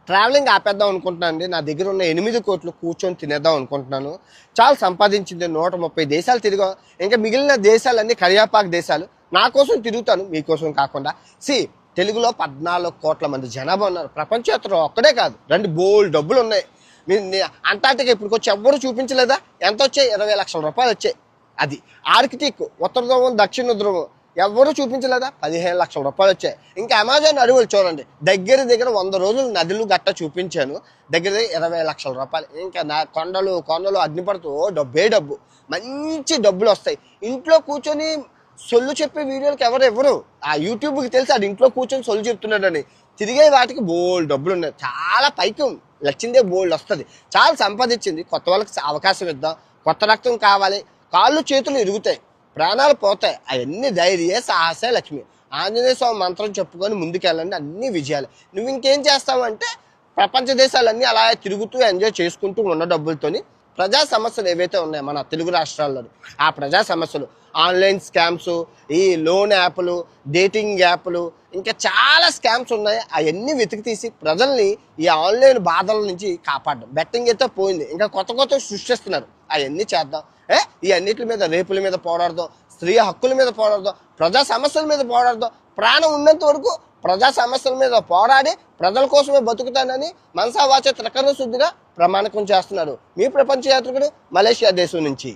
Travelling ఆపేద్దాం అనుకుంటున్నాను అండి. నా దగ్గర ఉన్న 8 కోట్లు కూర్చొని తినేద్దాం అనుకుంటున్నాను. చాలా సంపాదించింది 130 దేశాలు తిరిగాం. ఇంకా మిగిలిన దేశాలన్నీ కరియాపాకు దేశాలు. నా కోసం తిరుగుతాను, మీకోసం కాకుండా. తెలుగులో 14 కోట్ల మంది జనాభా ఉన్నారు. ప్రపంచయాత్ర ఒక్కడే కాదు, రండి, బోల్డ్ డబ్బులు ఉన్నాయి. అంటార్టికా ఇప్పుడు వచ్చి ఎవ్వరూ చూపించలేదా? ఎంత వచ్చాయి? 20 లక్షల రూపాయలు వచ్చాయి. అది ఆర్కిటిక్, ఉత్తర ధ్రువం, దక్షిణ ధ్రువం, ఎవరు చూపించలేదా? 15 లక్షల రూపాయలు వచ్చాయి. ఇంకా అమెజాన్ అడవులు చూడండి, దగ్గర 100 రోజులు నదులు గట్ట చూపించాను, దగ్గర 20 లక్షల రూపాయలు. ఇంకా నా కొండలు అగ్నిపడుతూ డబ్బే డబ్బు, మంచి డబ్బులు వస్తాయి. ఇంట్లో కూర్చొని సొల్లు చెప్పే వీడియోలకి ఎవరు ఆ యూట్యూబ్కి తెలిసి అది ఇంట్లో కూర్చొని సొల్లు చెప్తున్నాడని. తిరిగే వాటికి బోల్డ్ డబ్బులు ఉన్నాయి. చాలా పైకి లచ్చిందే బోల్డ్ వస్తుంది. చాలా సంపాదించింది. కొత్త వాళ్ళకి అవకాశం ఇద్దాం. కొత్త రక్తం కావాలి. కాళ్ళు చేతులు ఇరుగుతాయి, ప్రాణాలు పోతాయి. అవన్నీ ధైర్యే, సాహసే లక్ష్మి. ఆంజనేయ స్వామి మంత్రం చెప్పుకొని ముందుకెళ్ళండి, అన్ని విజయాలు. నువ్వు ఇంకేం చేస్తావు అంటే ప్రపంచ దేశాలన్నీ అలా తిరుగుతూ ఎంజాయ్ చేసుకుంటూ ఉన్న డబ్బులతోని ప్రజా సమస్యలు ఏవైతే ఉన్నాయో మన తెలుగు రాష్ట్రాల్లో, ఆ ప్రజా సమస్యలు, ఆన్లైన్ స్కామ్స్, ఈ లోన్ యాప్లు, డేటింగ్ యాప్లు, ఇంకా చాలా స్కామ్స్ ఉన్నాయి. అవన్నీ వెతికి తీసి ప్రజల్ని ఈ ఆన్లైన్ బాధల నుంచి కాపాడడం. బెట్టింగ్ అయితే పోయింది, ఇంకా కొత్త సృష్టిస్తున్నారు. అవన్నీ చేద్దాం. ఈ అన్నిటి మీద, రేపుల మీద పోరాడదాం, స్త్రీ హక్కుల మీద పోరాడదాం, ప్రజా సమస్యల మీద పోరాడదాం. ప్రాణం ఉన్నంత వరకు ప్రజా సమస్యల మీద పోరాడి ప్రజల కోసమే బతుకుతానని మనసా వాచ త్రికరణ శుద్ధిగా ప్రమాణకం చేస్తున్నారు మీ ప్రపంచ యాత్రికుడు మలేషియా దేశం నుంచి.